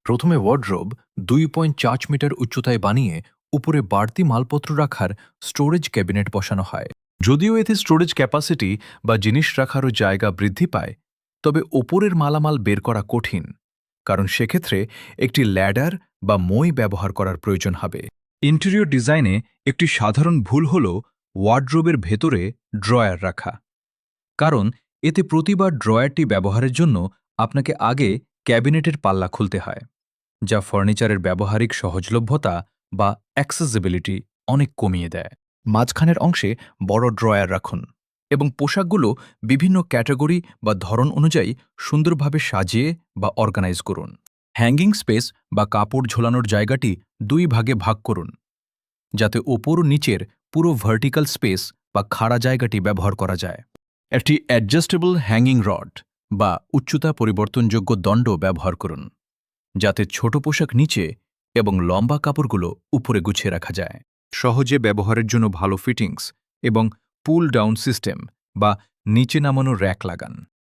প্রথমে wardrobe 2.4 metre উচ্চতায় বানিয়ে উপরে বাড়তি মালপত্র রাখার স্টোরেজ ক্যাবিনেট বসানো হয়। যদিও এতে স্টোরেজ ক্যাপাসিটি বা জিনিস রাখারও জায়গা বৃদ্ধি পায়, তবে ওপরের মালামাল বের করা কঠিন, কারণ সেক্ষেত্রে একটি ল্যাডার বা মই ব্যবহার করার প্রয়োজন হবে। ইন্টেরিয়র ডিজাইনে একটি সাধারণ ভুল হল ওয়ার্ডরোবের ভেতরে ড্রয়ার রাখা, কারণ এতে প্রতিবার ড্রয়ারটি ব্যবহারের জন্য আপনাকে আগে ক্যাবিনেটের পাল্লা খুলতে হয়, যা ফার্নিচারের ব্যবহারিক সহজলভ্যতা বা অ্যাক্সেসিবিলিটি অনেক কমিয়ে দেয়। মাঝখানের অংশে বড় ড্রয়ার রাখুন এবং পোশাকগুলো বিভিন্ন ক্যাটাগরি বা ধরন অনুযায়ী সুন্দরভাবে সাজিয়ে বা অর্গানাইজ করুন। হ্যাঙ্গিং স্পেস বা কাপড় ঝোলানোর জায়গাটি 2 ভাগে ভাগ করুন, যাতে ওপর ও নিচের পুরো ভার্টিক্যাল স্পেস বা খাড়া জায়গাটি ব্যবহার করা যায়। একটি অ্যাডজাস্টেবল হ্যাঙ্গিং রড বা উচ্চতা পরিবর্তনযোগ্য দণ্ড ব্যবহার করুন, যাতে ছোট পোশাক নিচে এবং লম্বা কাপড়গুলো উপরে গুছিয়ে রাখা যায়। সহজে ব্যবহারের জন্য ভালো ফিটিংস এবং পুল ডাউন সিস্টেম বা নিচে নামানো র্যাক লাগান।